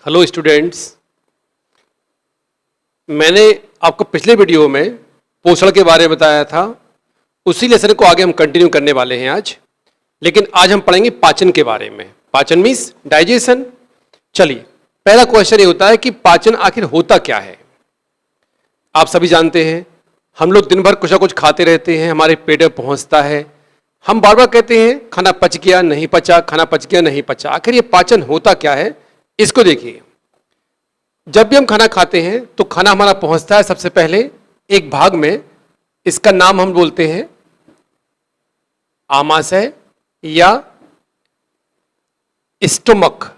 Hello students, मैंने आपको पिछले वीडियो में पोषण के बारे में बताया था। उसी लेसन को आगे हम कंटिन्यू करने वाले हैं आज। लेकिन आज हम पढ़ेंगे पाचन के बारे में। पाचन मीन्स डाइजेशन। चलिए, पहला क्वेश्चन ये होता है कि पाचन आखिर होता क्या है। आप सभी जानते हैं, हम लोग दिन भर कुछ ना कुछ खाते रहते हैं, हमारे पेट में पहुंचता है। हम बार बार कहते हैं खाना पच गया, नहीं पचा, खाना पच गया, नहीं पचा। आखिर ये पाचन होता क्या है, इसको देखिए। जब भी हम खाना खाते हैं तो खाना हमारा पहुंचता है सबसे पहले एक भाग में। इसका नाम हम बोलते हैं आमाशय या स्टमक।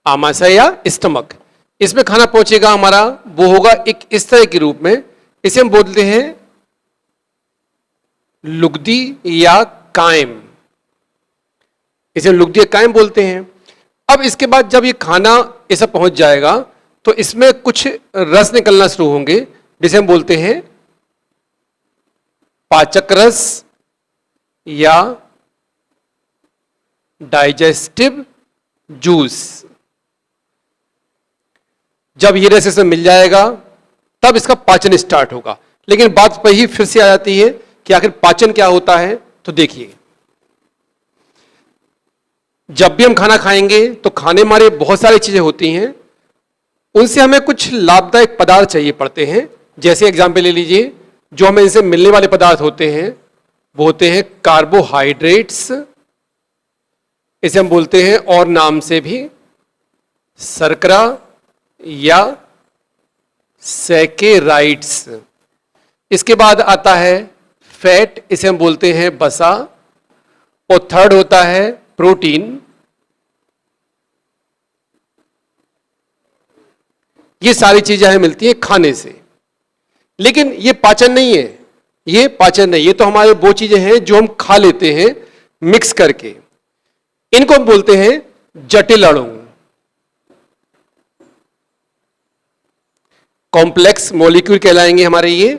आमाशय या स्टमक, इसमें खाना पहुंचेगा हमारा, वो होगा एक इस तरह के रूप में। इसे हम बोलते हैं लुगदी या कायम। इसे लुगदी या कायम बोलते हैं। अब इसके बाद जब ये खाना ऐसा पहुंच जाएगा तो इसमें कुछ रस निकलना शुरू होंगे, जिसे हम बोलते हैं पाचक रस या डाइजेस्टिव जूस। जब ये रस इसमें मिल जाएगा तब इसका पाचन स्टार्ट होगा। लेकिन बात वही फिर से आ जाती है कि आखिर पाचन क्या होता है। तो देखिए, जब भी हम खाना खाएंगे तो खाने हमारे बहुत सारी चीजें होती हैं, उनसे हमें कुछ लाभदायक पदार्थ चाहिए पड़ते हैं। जैसे एग्जाम्पल ले लीजिए, जो हमें इनसे मिलने वाले पदार्थ होते हैं वो होते हैं कार्बोहाइड्रेट्स। इसे हम बोलते हैं और नाम से भी शर्करा या सैकेराइड्स। इसके बाद आता है फैट, इसे हम बोलते हैं वसा। और थर्ड होता है प्रोटीन। ये सारी चीजें हमें मिलती हैं खाने से। लेकिन ये पाचन नहीं है, ये पाचन नहीं, ये तो हमारे वो चीजें हैं जो हम खा लेते हैं मिक्स करके। इनको हम बोलते हैं जटिल अणु, कॉम्प्लेक्स मॉलिक्यूल कहलाएंगे हमारे ये।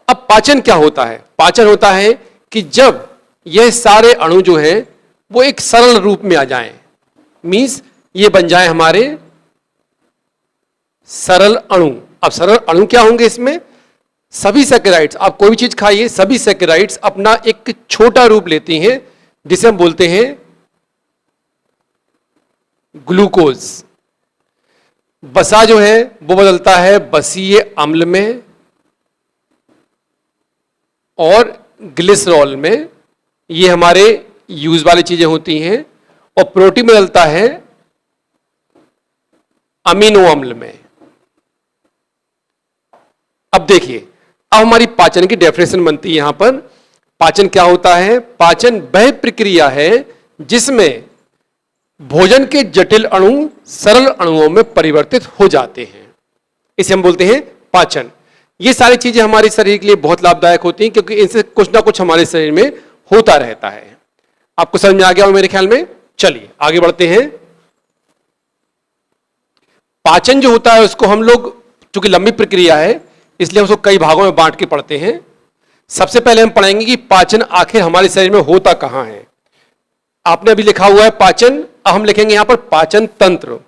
अब पाचन क्या होता है? पाचन होता है कि जब यह सारे अणु जो हैं वो एक सरल रूप में आ जाएं, मींस ये बन जाए हमारे सरल अणु। अब सरल अणु क्या होंगे? इसमें सभी सैकेराइड्स, आप कोई भी चीज खाइए, सभी सैकेराइड्स अपना एक छोटा रूप लेती हैं, जिसे हम बोलते हैं ग्लूकोज। वसा जो है वो बदलता है बसीय अम्ल में और ग्लिसरॉल में। ये हमारे यूज वाली चीजें होती हैं। और प्रोटीन बदलता है अमीनो अम्ल में। अब देखिए, अब हमारी पाचन की डेफिनेशन बनती है। यहां पर पाचन क्या होता है? पाचन वह प्रक्रिया है जिसमें भोजन के जटिल अणु सरल अणुओं में परिवर्तित हो जाते हैं। इसे हम बोलते हैं पाचन। ये सारी चीजें हमारे शरीर के लिए बहुत लाभदायक होती हैं, क्योंकि इनसे कुछ ना कुछ हमारे शरीर में होता रहता है। आपको समझ में आ गया हो मेरे ख्याल में। चलिए आगे बढ़ते हैं। पाचन जो होता है उसको हम लोग, चूंकि लंबी प्रक्रिया है इसलिए हम उसको कई भागों में बांट के पढ़ते हैं। सबसे पहले हम पढ़ेंगे कि पाचन आखिर हमारे शरीर में होता कहां है। आपने अभी लिखा हुआ है पाचन, अब हम लिखेंगे यहां पर पाचन तंत्र।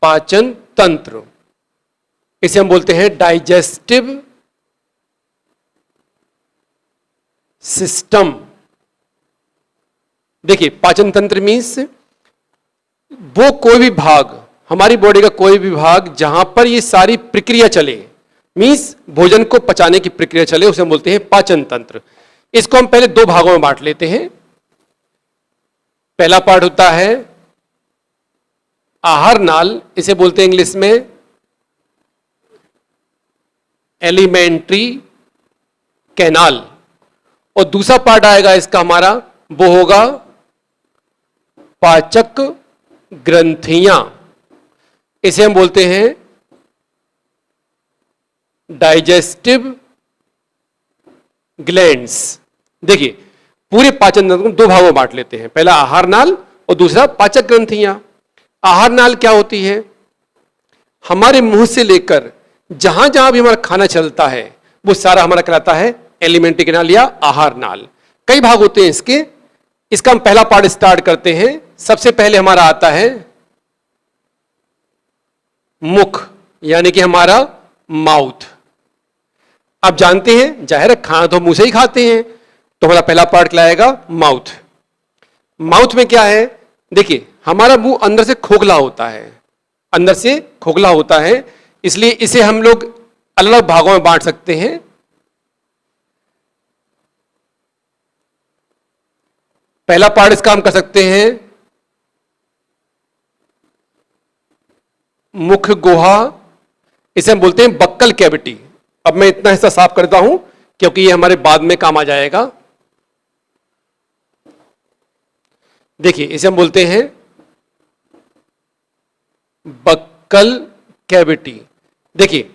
पाचन तंत्र, इसे हम बोलते हैं डाइजेस्टिव सिस्टम। देखिए, पाचन तंत्र मीन्स वो कोई भी भाग, हमारी बॉडी का कोई भी भाग जहां पर ये सारी प्रक्रिया चले, मीन्स भोजन को पचाने की प्रक्रिया चले, उसे हम बोलते हैं पाचन तंत्र। इसको हम पहले दो भागों में बांट लेते हैं। पहला पार्ट होता है आहार नाल, इसे बोलते हैं इंग्लिश में एलिमेंट्री कैनाल। और दूसरा पार्ट आएगा इसका हमारा, वो होगा पाचक ग्रंथियां, इसे हम बोलते हैं डाइजेस्टिव ग्लैंड्स। देखिए, पूरे पाचन तंत्र को दो भागों में बांट लेते हैं, पहला आहार नाल और दूसरा पाचक ग्रंथियां। आहार नाल क्या होती है? हमारे मुंह से लेकर जहां जहां भी हमारा खाना चलता है वो सारा हमारा कहलाता है एलिमेंट्री कैनाल या आहार नाल। कई भाग होते हैं इसके, इसका हम पहला पार्ट स्टार्ट करते हैं। सबसे पहले हमारा आता है मुख, यानी कि हमारा माउथ। आप जानते हैं जाहिर है खाना तो मुंह से ही खाते हैं, तो हमारा पहला पार्ट क्या आएगा? माउथ। माउथ में क्या है? देखिए हमारा मुंह अंदर से खोखला होता है, अंदर से खोखला होता है, इसलिए इसे हम लोग अलग अलग भागों में बांट सकते हैं। पहला पार्ट इसका हम कर सकते हैं मुख गुहा, इसे हम बोलते हैं बक्कल कैविटी। अब मैं इतना हिस्सा साफ करता हूं क्योंकि ये हमारे बाद में काम आ जाएगा। देखिए इसे हम बोलते हैं बक्कल कैविटी। देखिए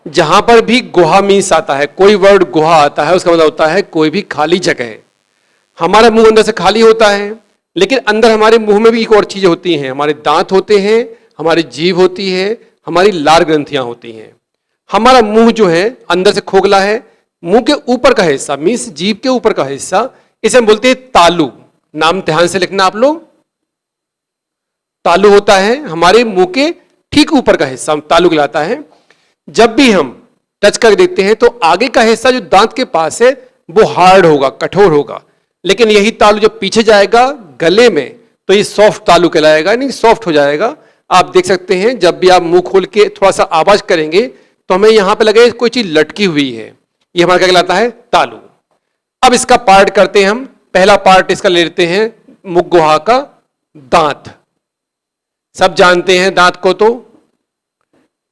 जहां पर भी गुहा मीन्स आता है, कोई वर्ड गुहा आता है, उसका मतलब होता है कोई भी खाली जगह। हमारा मुंह अंदर से खाली होता है, लेकिन अंदर हमारे मुंह में भी एक और चीज होती हैं। हमारे दांत होते हैं, हमारी जीभ होती है, हमारी लार ग्रंथियां होती हैं। हमारा मुंह जो है अंदर से खोखला है। मुंह के ऊपर का हिस्सा मीन्स जीभ के ऊपर का हिस्सा, इसे हम बोलते हैं तालू। नाम ध्यान से लिखना आप लोग। तालू होता है हमारे मुंह के ठीक ऊपर का हिस्सा, तालू कहलाता है। जब भी हम टच कर देखते हैं तो आगे का हिस्सा जो दांत के पास है वो हार्ड होगा, कठोर होगा, लेकिन यही तालू जब पीछे जाएगा गले में तो ये सॉफ्ट तालू कहलाएगा, नहीं सॉफ्ट हो जाएगा। आप देख सकते हैं जब भी आप मुंह खोल के थोड़ा सा आवाज करेंगे तो हमें यहां पे लगे कोई चीज लटकी हुई है, ये हमारा क्या कहलाता है? तालू। अब इसका पार्ट करते हैं हम। पहला पार्ट इसका ले लेते हैं मुख गुहा का दांत। सब जानते हैं दांत को, तो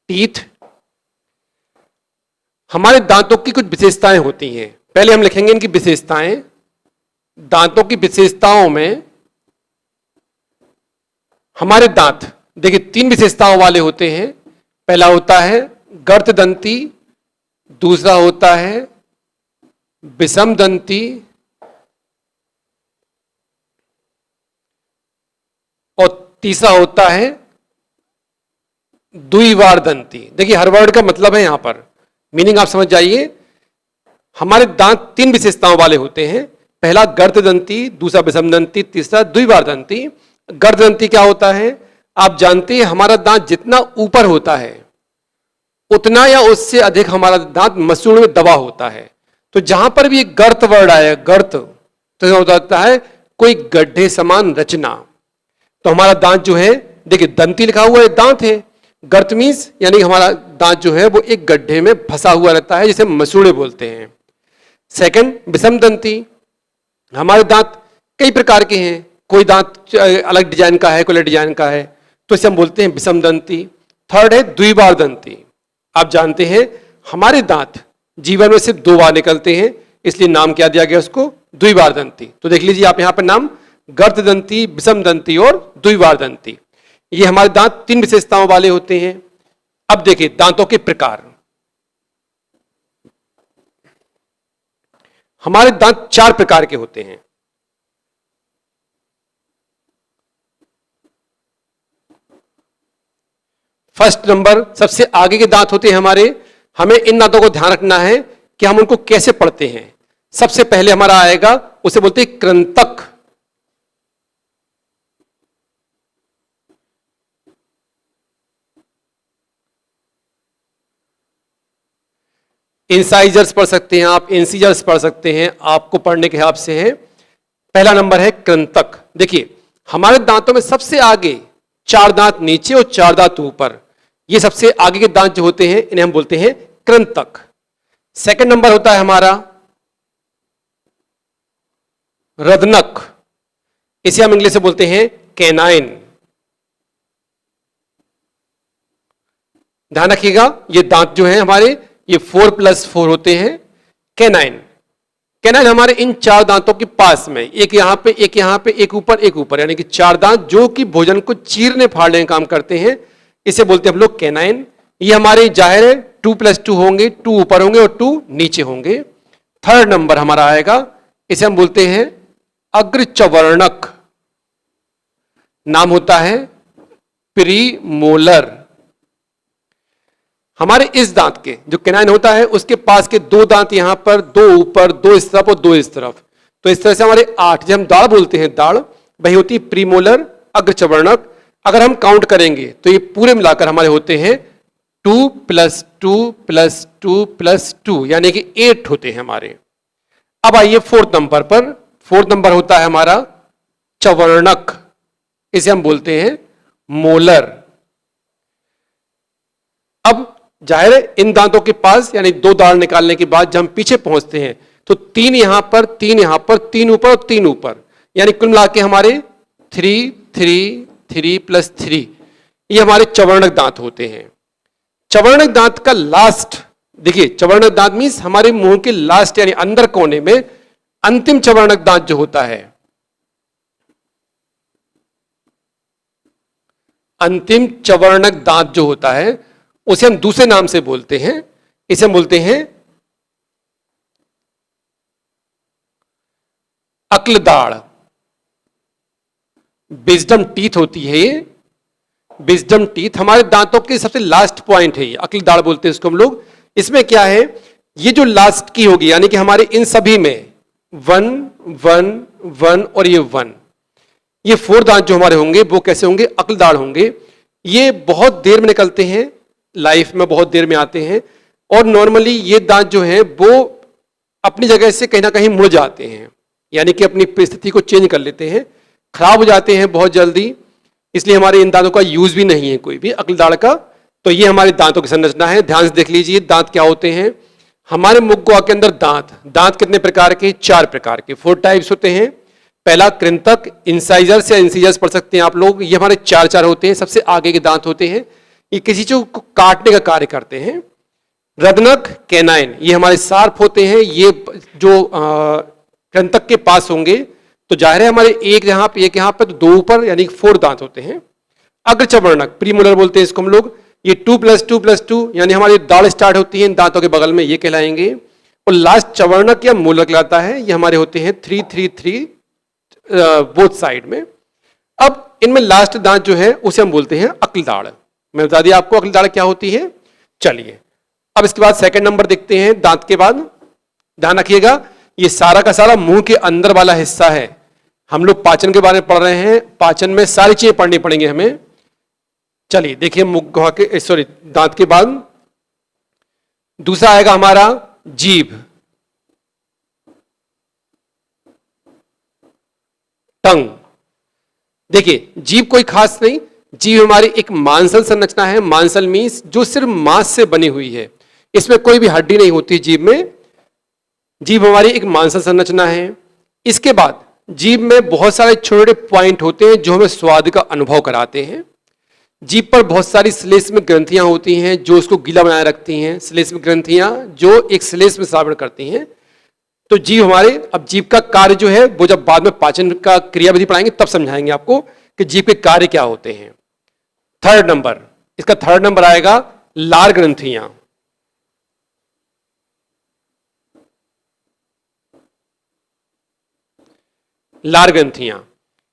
टीथ। हमारे दांतों की कुछ विशेषताएं होती हैं, पहले हम लिखेंगे इनकी विशेषताएं। दांतों की विशेषताओं में हमारे दांत देखिए 3 विशेषताओं वाले होते हैं। पहला होता है गर्त दंती, दूसरा होता है विषम दंती, और तीसरा होता है द्विवार दंती। देखिए हर वर्ड का मतलब है, यहां पर मीनिंग आप समझ जाइए। हमारे दांत 3 विशेषताओं वाले होते हैं। पहला गर्त दंती, दूसरा विषम दंती, तीसरा द्विवार दंती। गर्त दंती क्या होता है? आप जानते हैं हमारा दांत जितना ऊपर होता है उतना या उससे अधिक हमारा दांत मसूड़ में दबा होता है। तो जहां पर भी एक गर्त वर्ड आया, गर्त, तो होता है कोई गड्ढे समान रचना। तो हमारा दांत जो है, देखिए दंती लिखा हुआ है, दांत है। गर्त मीन्स यानी हमारा दांत जो है वो एक गड्ढे में फंसा हुआ रहता है, जिसे मसूड़े बोलते हैं। सेकंड विषम दंती, हमारे दांत कई प्रकार के हैं, कोई दांत अलग डिजाइन का है, कोई अलग डिजाइन का है, तो इसे हम बोलते हैं विषम दंती। थर्ड है द्विबार दंती। आप जानते हैं हमारे दांत जीवन में सिर्फ 2 बार निकलते हैं, इसलिए नाम क्या दिया गया उसको? द्विबार दंती। तो देख लीजिए आप यहां पर नाम गर्त दंती, विषम दंती और द्विबार दंती। ये हमारे दांत 3 विशेषताओं वाले होते हैं। अब देखिए दांतों के प्रकार। हमारे दांत 4 प्रकार के होते हैं। फर्स्ट नंबर सबसे आगे के दांत होते हैं हमारे। हमें इन दांतों को ध्यान रखना है कि हम उनको कैसे पढ़ते हैं। सबसे पहले हमारा आएगा, उसे बोलते हैं कृंतक। इंसाइजर्स पढ़ सकते हैं आप, इंसीजर्स पढ़ सकते हैं, आपको पढ़ने के हिसाब से है। पहला नंबर है कृंतक। देखिए हमारे दांतों में सबसे आगे 4 दांत नीचे और 4 दांत ऊपर, ये सबसे आगे के दांत जो होते हैं इन्हें हम बोलते हैं कृंतक। सेकंड नंबर होता है हमारा रदनक, इसे हम इंग्लिश से बोलते हैं कैनाइन। ध्यान रखिएगा ये दांत जो है हमारे ये 4+4 होते हैं, कैनाइन। कैनाइन हमारे इन 4 दांतों के पास में, एक यहां पे, एक यहां पे, एक ऊपर, यानी कि 4 दांत जो कि भोजन को चीरने फाड़ने का काम करते हैं, इसे बोलते हैं हम लोग कैनाइन। ये हमारे जाहिर है 2+2 होंगे, 2 ऊपर होंगे और 2 नीचे होंगे। थर्ड नंबर हमारा आएगा, इसे हम बोलते हैं अग्रचवर्णक। नाम होता है प्रीमोलर। हमारे इस दांत के जो कैनाइन होता है उसके पास के 2 दांत यहां पर, 2 ऊपर, 2 इस तरफ और 2 इस तरफ, तो इस तरह से हमारे 8, जब हम दाढ़ बोलते हैं दाढ़, वही होती है प्रीमोलर अग्रचवर्णक। अगर हम काउंट करेंगे तो ये पूरे मिलाकर हमारे होते हैं 2 + 2 + 2 + 2 यानी कि 8 होते हैं हमारे। अब आइए 4th नंबर पर। 4th नंबर होता है हमारा चवर्णक, इसे हम बोलते हैं मोलर। अब जाहिर है इन दांतों के पास यानी 2 दांत निकालने के बाद जब हम पीछे पहुंचते हैं तो 3 यहां पर, 3 यहां पर, 3 ऊपर और 3 ऊपर, यानी कुल मिला के हमारे 3 3 3 + 3 ये हमारे चवर्णक दांत होते हैं। चवर्णक दांत का लास्ट, देखिए चवर्णक दांत मीन्स हमारे मुंह के लास्ट यानी अंदर कोने में अंतिम चवर्णक दांत जो होता है, अंतिम चवर्णक दांत जो होता है उसे हम दूसरे नाम से बोलते हैं, इसे हम बोलते हैं अक्लदाड़। विजडम टीथ होती है ये, विजडम टीथ हमारे दांतों के सबसे लास्ट पॉइंट है ये, अक्लदाड़ बोलते हैं इसको हम लोग। इसमें क्या है, ये जो लास्ट की होगी यानी कि हमारे इन सभी में 1 1 1 और ये 1, ये 4 दांत जो हमारे होंगे वो कैसे होंगे, अक्लदाड़ होंगे। ये बहुत देर में निकलते हैं, लाइफ में बहुत देर में आते हैं, और नॉर्मली ये दांत जो हैं वो अपनी जगह से कहीं ना कहीं मुड़ जाते हैं, यानी कि अपनी परिस्थिति को चेंज कर लेते हैं, खराब हो जाते हैं बहुत जल्दी, इसलिए हमारे इन दांतों का यूज भी नहीं है कोई भी अक्लदाड़ का। तो ये हमारे दांतों की संरचना है, ध्यान से देख लीजिए दांत क्या होते हैं। हमारे मुख गुहा के अंदर दांत कितने प्रकार के, 4 प्रकार के, 4 टाइप्स होते हैं। पहला कृंतक, इंसाइजर्स या इंसीजर्स पढ़ सकते हैं आप लोग, ये हमारे 4 होते हैं, सबसे आगे के दांत होते हैं, ये किसी चीज को काटने का कार्य करते हैं। रदनक, कैनाइन, ये हमारे शार्प होते हैं, ये जो कृंतक के पास होंगे तो जाहिर है हमारे एक यहां पे एक यहां पे तो 2 ऊपर यानी 4 दांत होते हैं। अग्रचवर्णक, प्रीमोलर बोलते हैं इसको हम लोग, ये 2 + 2 + 2 यानी हमारी दाढ़ स्टार्ट होती है इन दांतों के बगल में, ये कहलाएंगे। और लास्ट चवर्णक या मूलक कहलाता है, ये हमारे होते हैं 3 3 3 बोथ साइड में। अब इनमें लास्ट दांत जो है उसे हम बोलते हैं अक्लदाड़। मैं बता दिया आपको अक्लदाड़ क्या होती है। चलिए अब इसके बाद सेकंड नंबर देखते हैं दांत के बाद। ध्यान रखिएगा ये सारा का सारा मुंह के अंदर वाला हिस्सा है। हम लोग पाचन के बारे में पढ़ रहे हैं, पाचन में सारी चीजें पढ़नी पड़ेंगी हमें। चलिए देखिए मुख गुहा के सॉरी दांत के बाद दूसरा आएगा हमारा जीभ, टंग। देखिए जीभ कोई खास नहीं, जीभ हमारी एक मांसल संरचना है। मांसल मीन्स जो सिर्फ मांस से बनी हुई है, इसमें कोई भी हड्डी नहीं होती जीभ में। जीभ हमारी एक मांसल संरचना है। इसके बाद जीभ में बहुत सारे छोटे पॉइंट होते हैं जो हमें स्वाद का अनुभव कराते हैं। जीभ पर बहुत सारी श्लेष्म ग्रंथियां होती हैं जो उसको गीला बनाए रखती हैं, श्लेष्म ग्रंथियां जो एक श्लेष्म श्रावण करती हैं। तो जीभ हमारे, अब जीभ का कार्य जो है वो जब बाद में पाचन का क्रियाविधि पढ़ाएंगे तब समझाएंगे आपको कि जीभ के कार्य क्या होते हैं। थर्ड नंबर, इसका थर्ड नंबर आएगा लार ग्रंथियां। लार ग्रंथियां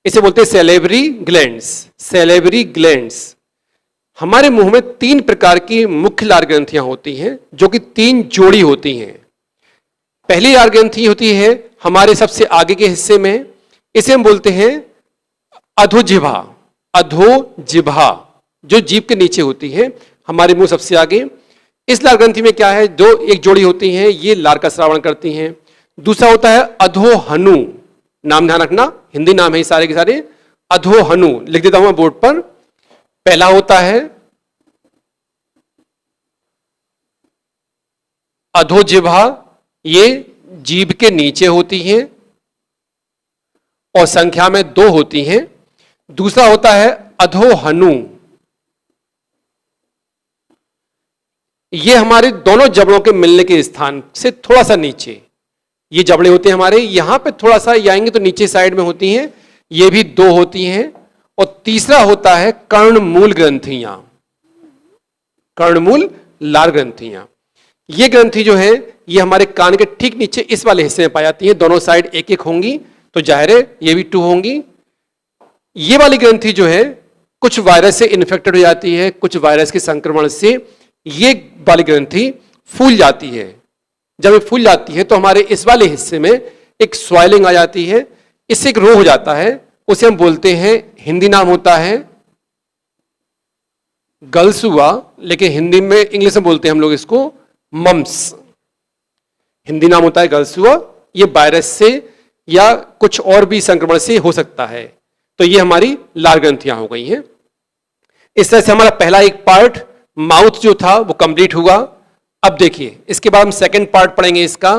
इसे बोलते हैं सैलिवरी ग्लैंड्स। सैलिवरी ग्लैंड्स हमारे मुंह में 3 प्रकार की मुख्य लार ग्रंथियां होती हैं जो कि 3 जोड़ी होती हैं। पहली लार ग्रंथि होती है हमारे सबसे आगे के हिस्से में, इसे हम बोलते हैं अधोजिह्वा। अधोजिह्वा जो जीभ के नीचे होती है, हमारे मुंह सबसे आगे। इस लार ग्रंथि में क्या है, दो एक जोड़ी होती हैं, ये लार का श्रावण करती हैं। दूसरा होता है अधोहनु, नाम ध्यान रखना, हिंदी नाम है सारे के सारे। अधोहनु लिख देता हूं बोर्ड पर। पहला होता है अधोजिह्वा, ये जीभ के नीचे होती हैं और संख्या में 2 होती हैं। दूसरा होता है अधोहनु, ये हमारे दोनों जबड़ों के मिलने के स्थान से थोड़ा सा नीचे ये जबड़े होते हैं हमारे, यहां पे थोड़ा सा आएंगे तो नीचे साइड में होती हैं, ये भी 2 होती हैं। और तीसरा होता है कर्णमूल ग्रंथियां। कर्णमूल लार ग्रंथियां, ये ग्रंथि जो है ये हमारे कान के ठीक नीचे इस वाले हिस्से में पाई जाती है। दोनों साइड एक एक होंगी तो जाहिर है ये भी 2 होंगी। ये वाली ग्रंथि जो है कुछ वायरस से इन्फेक्टेड हो जाती है, कुछ वायरस के संक्रमण से ये वाली ग्रंथि फूल जाती है। जब ये फूल जाती है तो हमारे इस वाले हिस्से में एक स्वाइलिंग आ जाती है, इससे एक रोग हो जाता है, उसे हम बोलते हैं, हिंदी नाम होता है गलसुआ, लेकिन हिंदी में इंग्लिश में बोलते हैं हम लोग इसको मम्स। हिंदी नाम होता है गलसुआ। ये वायरस से या कुछ और भी संक्रमण से हो सकता है। तो ये हमारी लाल ग्रंथियां हो गई हैं। इस तरह से हमारा पहला एक पार्ट माउथ जो था वो कंप्लीट हुआ। अब देखिए इसके बाद हम सेकंड पार्ट पढ़ेंगे इसका।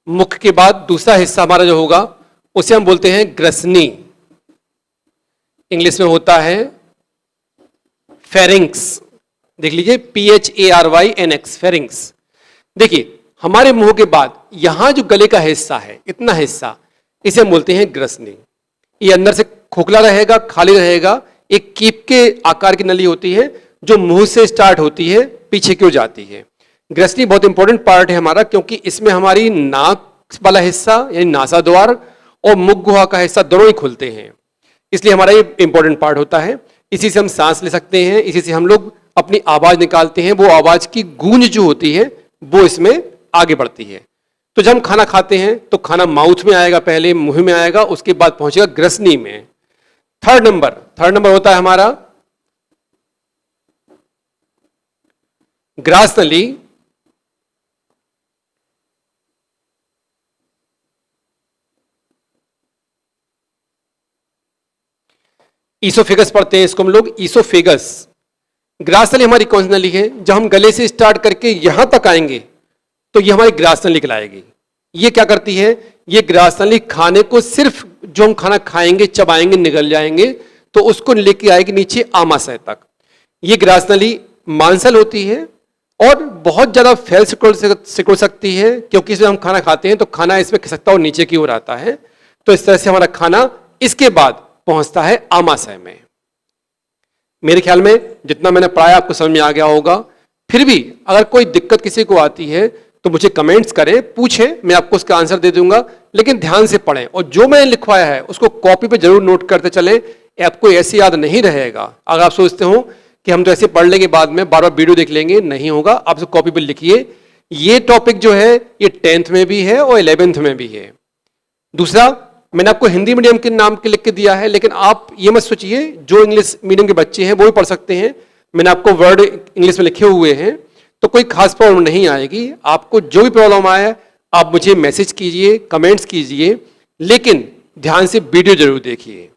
मुख के बाद दूसरा हिस्सा हमारा जो होगा उसे हम बोलते हैं ग्रसनी। इंग्लिश में होता है फेरिंक्स। देख लीजिए PHARYNX, फेरिंक्स। देखिए हमारे मुंह के बाद यहां जो गले का हिस्सा है, इतना हिस्सा, इसे हम बोलते हैं ग्रसनी। ये अंदर से खोखला रहेगा, खाली रहेगा, एक कीप के आकार की नली होती है जो मुंह से स्टार्ट होती है, पीछे की ओर जाती है। ग्रसनी बहुत इंपॉर्टेंट पार्ट है हमारा, क्योंकि इसमें हमारी नाक वाला हिस्सा यानी नासाद्वार और मुख गुहा का हिस्सा दोनों ही खुलते हैं, इसलिए हमारा ये इंपॉर्टेंट पार्ट होता है। इसी से हम सांस ले सकते हैं, इसी से हम लोग अपनी आवाज निकालते हैं। वो आवाज की गूंज जो होती है वो इसमें आगे बढ़ती है। तो जब हम खाना खाते हैं तो खाना माउथ में आएगा, पहले मुंह में आएगा, उसके बाद पहुंचेगा ग्रसनी में। थर्ड नंबर होता है हमारा ग्रास नली। ईसोफेगस पढ़ते हैं इसको हम लोग, ईसोफेगस। ग्रास नली हमारी कौन सी नली है? जब हम गले से स्टार्ट करके यहां तक आएंगे तो ये हमारी ग्रास नली कहलाएगी। ये क्या करती है? ये ग्रास नली खाने को, सिर्फ जो हम खाना खाएंगे, चबाएंगे, निगल जाएंगे, तो उसको लेके आएगी नीचे आमाशय तक। ये ग्रास नली मांसल होती है और बहुत ज्यादा फैल सिकुड़ सकती है, क्योंकि इसमें हम खाना खाते हैं तो खाना इसमें खिसकता और नीचे की ओर आता है। तो इस तरह से हमारा खाना इसके बाद पहुंचता है आमाशय में। मेरे ख्याल में जितना मैंने पढ़ाया आपको समझ में आ गया होगा। फिर भी अगर कोई दिक्कत किसी को आती है तो मुझे कमेंट्स करें, पूछें, मैं आपको उसका आंसर दे दूंगा। लेकिन ध्यान से पढ़ें और जो मैंने लिखवाया है उसको कॉपी पे जरूर नोट करते चलें। आपको ऐसे याद नहीं रहेगा। अगर आप सोचते हो कि हम तो ऐसे पढ़ लेंगे, बाद में बार बार वीडियो देख लेंगे, नहीं होगा। आप उसको कॉपी पे लिखिए। ये टॉपिक जो है ये 10th में भी है और 11th में भी है। दूसरा, मैंने आपको हिंदी मीडियम के नाम के लिख के दिया है, लेकिन आप ये मत सोचिए जो इंग्लिश मीडियम के बच्चे हैं वो भी पढ़ सकते हैं। मैंने आपको वर्ड इंग्लिश में लिखे हुए हैं, तो कोई खास प्रॉब्लम नहीं आएगी। आपको जो भी प्रॉब्लम आए आप मुझे मैसेज कीजिए, कमेंट्स कीजिए, लेकिन ध्यान से वीडियो जरूर देखिए।